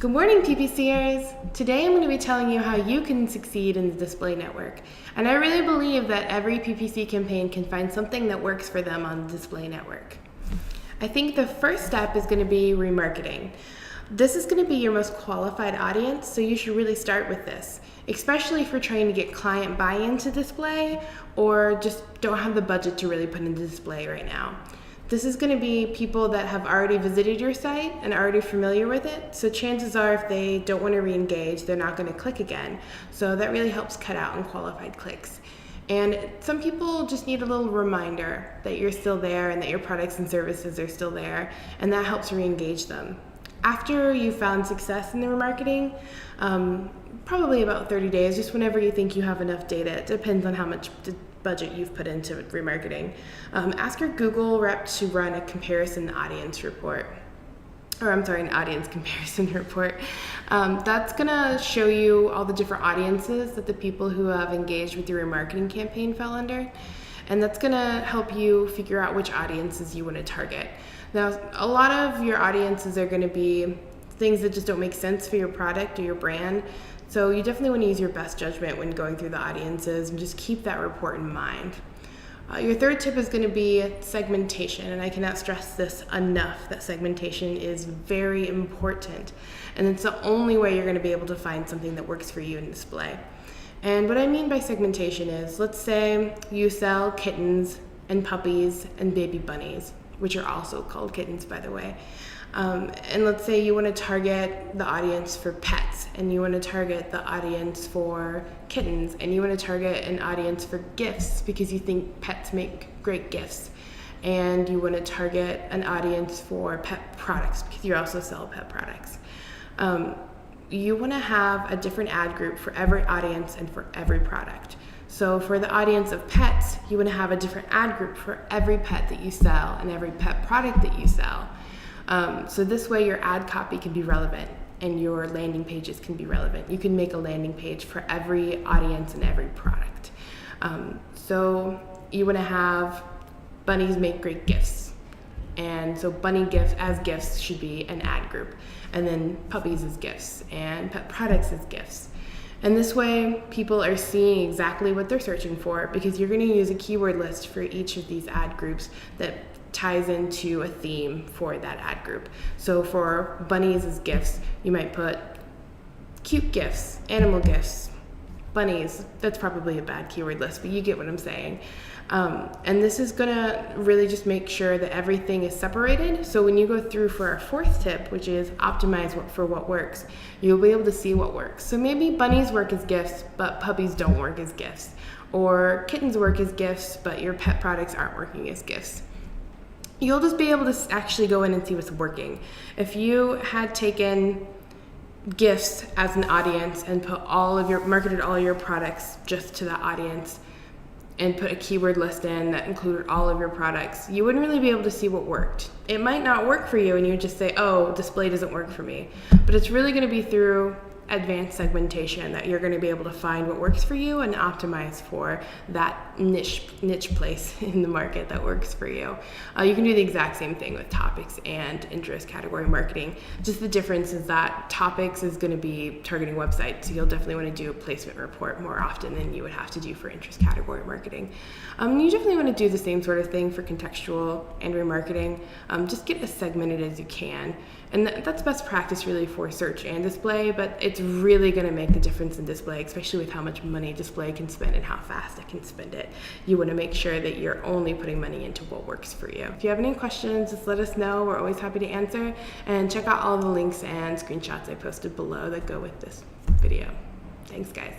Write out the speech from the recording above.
Good morning, PPCers. Today I'm going to be telling you how you can succeed in the display network. And I really believe that every PPC campaign can find something that works for them on the display network. I think the first step is going to be remarketing. This is going to be your most qualified audience, so you should really start with this, especially if you're trying to get client buy-in to display or just don't have the budget to really put into display right now. This is going to be people that have already visited your site and are already familiar with it, so chances are if they don't want to re-engage, they're not going to click again. So that really helps cut out unqualified clicks. And some people just need a little reminder that you're still there and that your products and services are still there, and that helps re-engage them. After you found success in the remarketing, probably about 30 days, just whenever you think you have enough data. It depends on how much budget you've put into remarketing. Ask your Google rep to run a comparison audience report. An audience comparison report. That's gonna show you all the different audiences that the people who have engaged with your remarketing campaign fell under. And that's gonna help you figure out which audiences you wanna target. Now, a lot of your audiences are gonna be things that just don't make sense for your product or your brand. So you definitely want to use your best judgment when going through the audiences and just keep that report in mind. Your third tip is going to be segmentation, and I cannot stress this enough that segmentation is very important, and it's the only way you're going to be able to find something that works for you in display. And what I mean by segmentation is, let's say you sell kittens and puppies and baby bunnies, which are also called kittens, by the way. And let's say you want to target the audience for pets, and you want to target the audience for kittens, and you want to target an audience for gifts because you think pets make great gifts, and you want to target an audience for pet products because you also sell pet products. You want to have a different ad group for every audience and for every product. So for the audience of pets, you want to have a different ad group for every pet that you sell and every pet product that you sell. So this way your ad copy can be relevant and your landing pages can be relevant. You can make a landing page for every audience and every product. So you want to have bunnies make great gifts. And so bunny gifts as gifts should be an ad group. And then puppies as gifts and pet products as gifts. And this way people are seeing exactly what they're searching for because you're going to use a keyword list for each of these ad groups that ties into a theme for that ad group. So for bunnies as gifts, you might put cute gifts, animal gifts, bunnies. That's probably a bad keyword list, but you get what I'm saying. And this is gonna really just make sure that everything is separated. So when you go through for our fourth tip, which is optimize for what works, you'll be able to see what works. So maybe bunnies work as gifts, but puppies don't work as gifts. Or kittens work as gifts, but your pet products aren't working as gifts. You'll just be able to actually go in and see what's working. If you had taken gifts as an audience and marketed all your products just to that audience and put a keyword list in that included all of your products, you wouldn't really be able to see what worked. It might not work for you and you would just say, oh, display doesn't work for me. But it's really going to be through advanced segmentation that you're going to be able to find what works for you and optimize for that niche place in the market that works for you. You can do the exact same thing with topics and interest category marketing. Just the difference is that topics is going to be targeting websites, so you'll definitely want to do a placement report more often than you would have to do for interest category marketing. You definitely want to do the same sort of thing for contextual and remarketing. Just get as segmented as you can. And that's best practice really for search and display, but it's really going to make the difference in display, especially with how much money display can spend and how fast it can spend it. You want to make sure that you're only putting money into what works for you. If you have any questions, just let us know. We're always happy to answer. And check out all the links and screenshots I posted below that go with this video. Thanks, guys.